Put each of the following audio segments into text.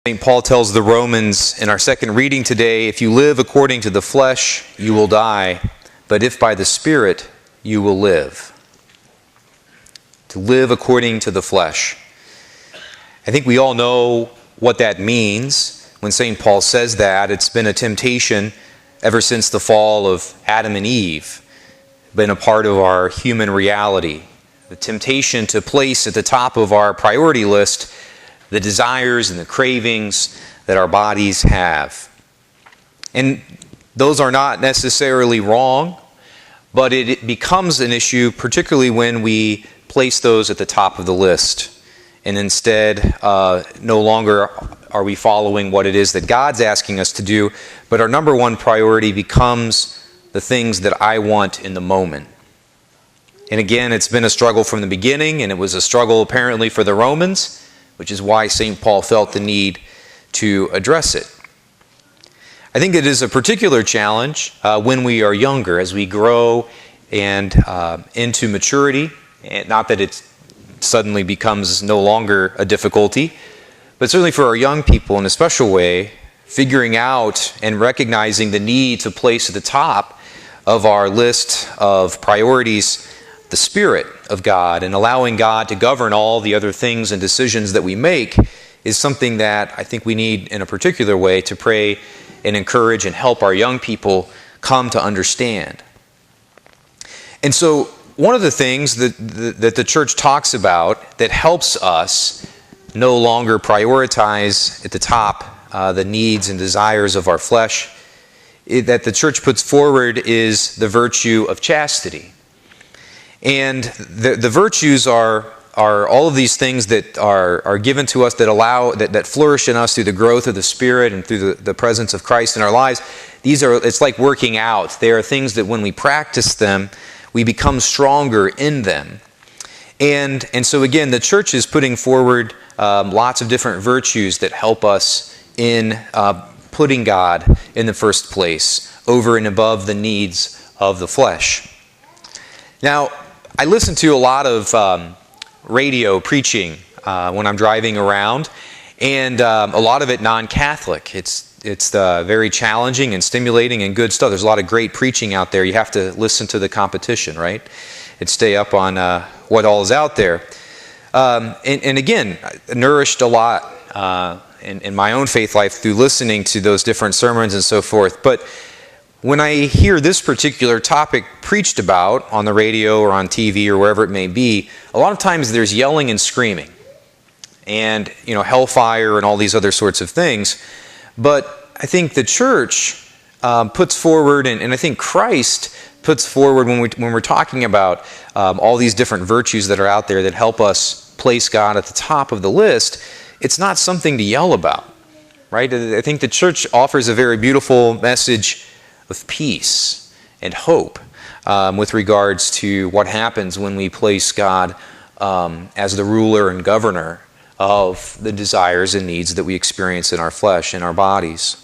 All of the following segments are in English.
St. Paul tells the Romans in our second reading today, if you live according to the flesh, you will die, but if by the Spirit, you will live. To live according to the flesh. I think we all know what that means when St. Paul says that. It's been a temptation ever since the fall of Adam and Eve, been a part of our human reality. The temptation to place at the top of our priority list the desires and the cravings that our bodies have. And those are not necessarily wrong, but it becomes an issue, particularly when we place those at the top of the list. And instead, no longer are we following what it is that God's asking us to do, but our number one priority becomes the things that I want in the moment. And again, it's been a struggle from the beginning, and it was a struggle apparently for the Romans, which is why St. Paul felt the need to address it. I think it is a particular challenge when we are younger, as we grow and into maturity. And not that it suddenly becomes no longer a difficulty, but certainly for our young people in a special way, figuring out and recognizing the need to place at the top of our list of priorities the Spirit of God, and allowing God to govern all the other things and decisions that we make is something that I think we need in a particular way to pray and encourage and help our young people come to understand. And so one of the things that the church talks about that helps us no longer prioritize at the top the needs and desires of our flesh that the church puts forward is the virtue of chastity. And the virtues are all of these things that are given to us that flourish in us through the growth of the Spirit and through the presence of Christ in our lives. It's like working out. They are things that when we practice them, we become stronger in them. And so again, the church is putting forward lots of different virtues that help us in putting God in the first place, over and above the needs of the flesh. Now, I listen to a lot of radio preaching when I'm driving around, and a lot of it non-Catholic. It's very challenging and stimulating and good stuff. There's a lot of great preaching out there. You have to listen to the competition, right? And stay up on what all is out there. And again, nourished a lot in my own faith life through listening to those different sermons and so forth. But when I hear this particular topic preached about on the radio or on TV or wherever it may be, a lot of times there's yelling and screaming and, hellfire and all these other sorts of things. But I think the church puts forward, and I think Christ puts forward when we're talking about all these different virtues that are out there that help us place God at the top of the list, it's not something to yell about, right? I think the church offers a very beautiful message of peace and hope with regards to what happens when we place God as the ruler and governor of the desires and needs that we experience in our flesh, in our bodies.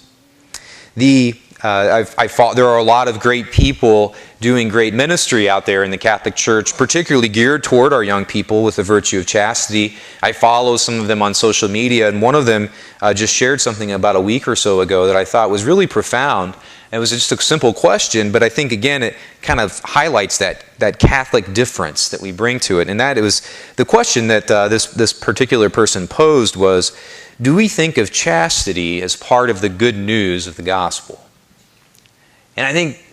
There are a lot of great people doing great ministry out there in the Catholic Church, particularly geared toward our young people with the virtue of chastity. I follow some of them on social media, and one of them just shared something about a week or so ago that I thought was really profound. It was just a simple question, but I think, again, it kind of highlights that Catholic difference that we bring to it. And that it was the question that this particular person posed was, do we think of chastity as part of the good news of the gospel? And I think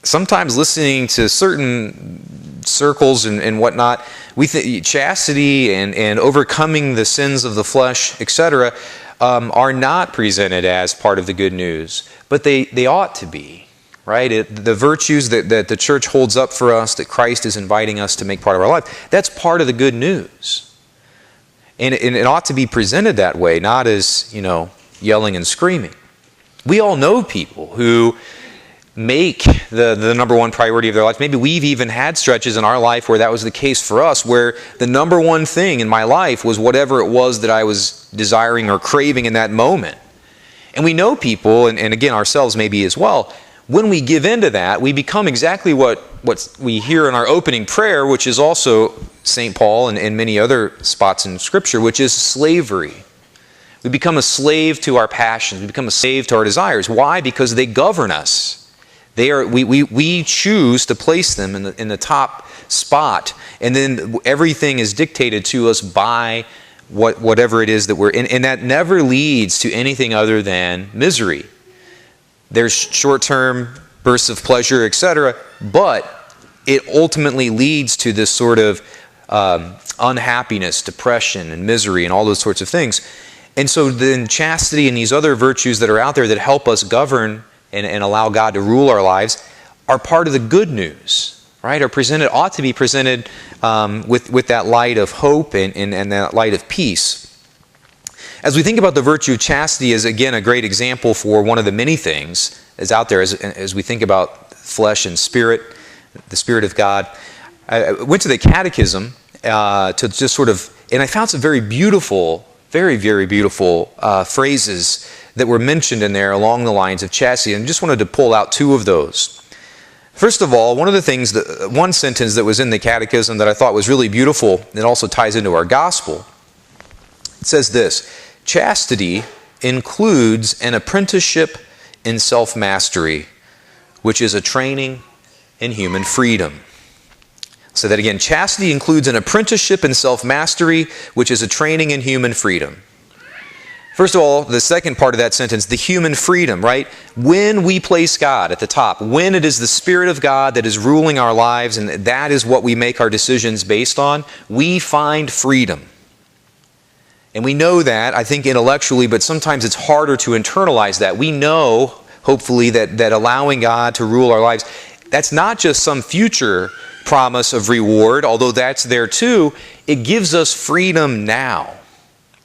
sometimes listening to certain circles and whatnot, we think chastity and overcoming the sins of the flesh, etc., are not presented as part of the good news, but they ought to be, right? The virtues that the church holds up for us, that Christ is inviting us to make part of our life, that's part of the good news. And it ought to be presented that way, not as, yelling and screaming. We all know people who make the number one priority of their life. Maybe we've even had stretches in our life where that was the case for us, where the number one thing in my life was whatever it was that I was desiring or craving in that moment. And we know people, and again ourselves maybe as well, when we give into that, we become exactly what we hear in our opening prayer, which is also St. Paul and many other spots in Scripture, which is slavery. We become a slave to our passions. We become a slave to our desires. Why? Because they govern us. We choose to place them in the top spot, and then everything is dictated to us by whatever it is that we're in, and that never leads to anything other than misery. There's short-term bursts of pleasure, etc., but it ultimately leads to this sort of unhappiness, depression, and misery, and all those sorts of things. And so then chastity and these other virtues that are out there that help us govern and allow God to rule our lives are part of the good news, right? Ought to be presented with that light of hope and that light of peace. As we think about the virtue of chastity as, again, a great example for one of the many things that's out there as we think about flesh and spirit, the Spirit of God. I went to the Catechism to just sort of, and I found some very beautiful, very, very beautiful phrases that were mentioned in there along the lines of chastity, and just wanted to pull out two of those. First of all, one sentence that was in the Catechism that I thought was really beautiful, that also ties into our gospel. It says this: chastity includes an apprenticeship in self-mastery, which is a training in human freedom. So that again, chastity includes an apprenticeship in self-mastery, which is a training in human freedom. First of all, the second part of that sentence, the human freedom, right? When we place God at the top, when it is the Spirit of God that is ruling our lives, and that is what we make our decisions based on, we find freedom. And we know that, I think, intellectually, but sometimes it's harder to internalize that. We know, hopefully, that allowing God to rule our lives, that's not just some future promise of reward, although that's there too. It gives us freedom now,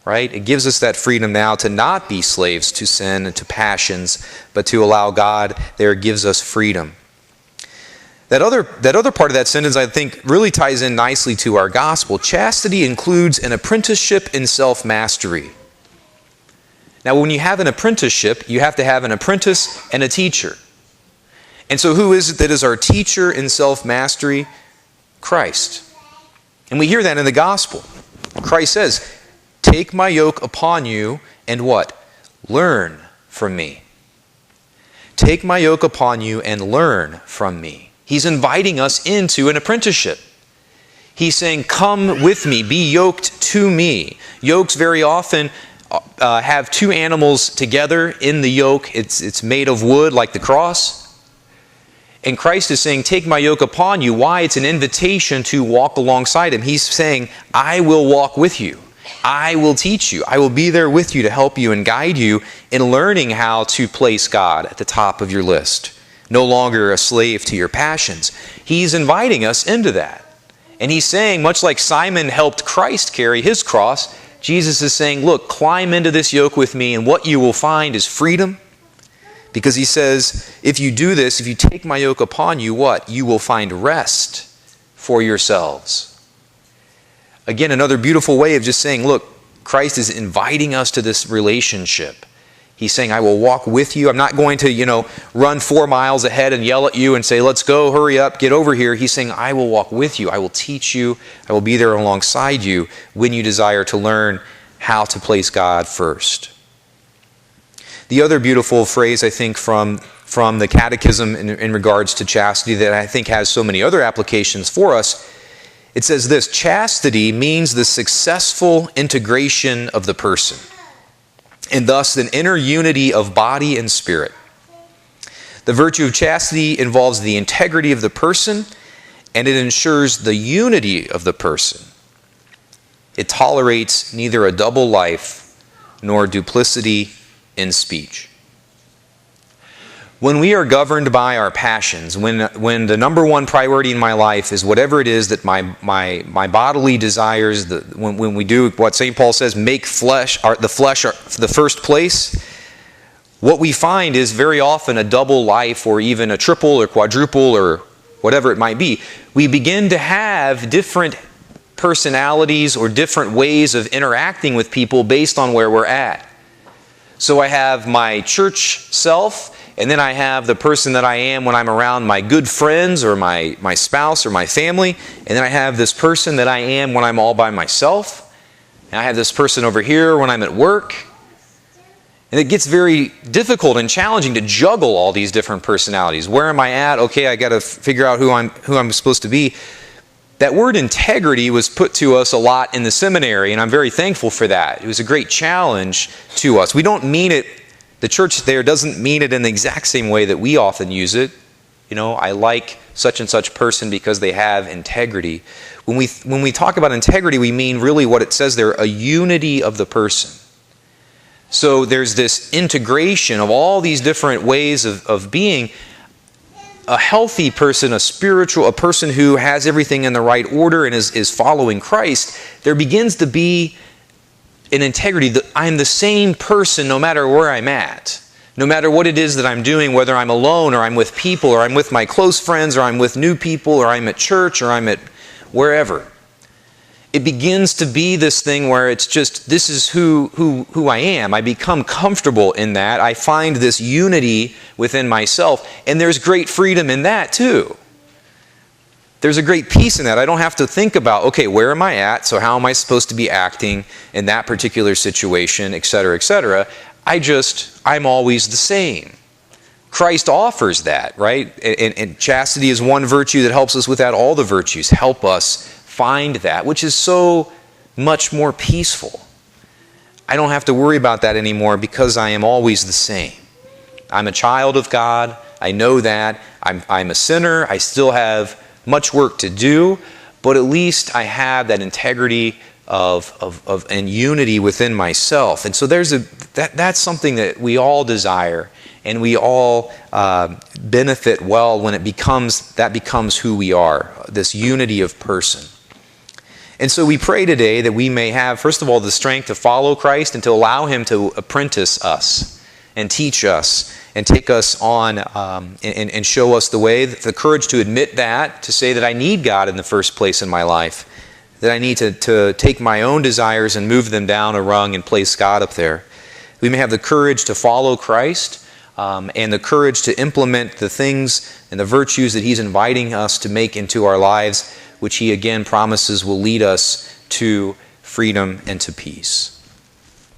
right? It gives us that freedom now to not be slaves to sin and to passions, but to allow God there gives us freedom. That other part of that sentence, I think, really ties in nicely to our gospel. Chastity includes an apprenticeship in self-mastery. Now, when you have an apprenticeship, you have to have an apprentice and a teacher. And so who is it that is our teacher in self-mastery? Christ. And we hear that in the gospel. Christ says, "Take my yoke upon you and" what? "Learn from me." Take my yoke upon you and learn from me. He's inviting us into an apprenticeship. He's saying, come with me, be yoked to me. Yokes very often have two animals together in the yoke. It's made of wood like the cross. And Christ is saying, take my yoke upon you. Why? It's an invitation to walk alongside Him. He's saying, I will walk with you. I will teach you. I will be there with you to help you and guide you in learning how to place God at the top of your list. No longer a slave to your passions. He's inviting us into that. And He's saying, much like Simon helped Christ carry His cross, Jesus is saying, look, climb into this yoke with me, and what you will find is freedom. Because He says, if you do this, if you take my yoke upon you, what? You will find rest for yourselves. Again, another beautiful way of just saying, look, Christ is inviting us to this relationship. He's saying, I will walk with you. I'm not going to, run 4 miles ahead and yell at you and say, let's go, hurry up, get over here. He's saying, I will walk with you. I will teach you. I will be there alongside you when you desire to learn how to place God first. The other beautiful phrase, I think, from the Catechism in regards to chastity that I think has so many other applications for us, it says this: chastity means the successful integration of the person, and thus an inner unity of body and spirit. The virtue of chastity involves the integrity of the person, and it ensures the unity of the person. It tolerates neither a double life nor duplicity in speech. When we are governed by our passions, when the number one priority in my life is whatever it is that my bodily desires, when we do what St. Paul says, make the flesh the first place, what we find is very often a double life, or even a triple or quadruple or whatever it might be. We begin to have different personalities or different ways of interacting with people based on where we're at. So I have my church self, and then I have the person that I am when I'm around my good friends or my spouse or my family. And then I have this person that I am when I'm all by myself. And I have this person over here when I'm at work. And it gets very difficult and challenging to juggle all these different personalities. Where am I at? Okay, I got to figure out who I'm supposed to be. That word integrity was put to us a lot in the seminary, and I'm very thankful for that. It was a great challenge to us. We don't mean it, the church there doesn't mean it in the exact same way that we often use it. You know, I like such and such person because they have integrity. When we talk about integrity, we mean really what it says there, a unity of the person. So there's this integration of all these different ways of being. A healthy person, a person who has everything in the right order and is following Christ, there begins to be an integrity that I'm the same person no matter where I'm at. No matter what it is that I'm doing, whether I'm alone or I'm with people or I'm with my close friends or I'm with new people or I'm at church or I'm at wherever. It begins to be this thing where it's just, this is who I am. I become comfortable in that. I find this unity within myself. And there's great freedom in that too. There's a great peace in that. I don't have to think about, okay, where am I at? So how am I supposed to be acting in that particular situation, etc., etc. I'm always the same. Christ offers that, right? And chastity is one virtue that helps us with that. All the virtues help us find that, which is so much more peaceful. I don't have to worry about that anymore because I am always the same. I'm a child of God. I know that. I'm a sinner. I still have much work to do, but at least I have that integrity and unity within myself. And so that's something that we all desire, and we all benefit well when that becomes who we are, this unity of person. And so we pray today that we may have, first of all, the strength to follow Christ and to allow Him to apprentice us and teach us and take us on and show us the way, the courage to admit that, to say that I need God in the first place in my life, that I need to take my own desires and move them down a rung and place God up there. We may have the courage to follow Christ and the courage to implement the things and the virtues that He's inviting us to make into our lives, which He again promises will lead us to freedom and to peace.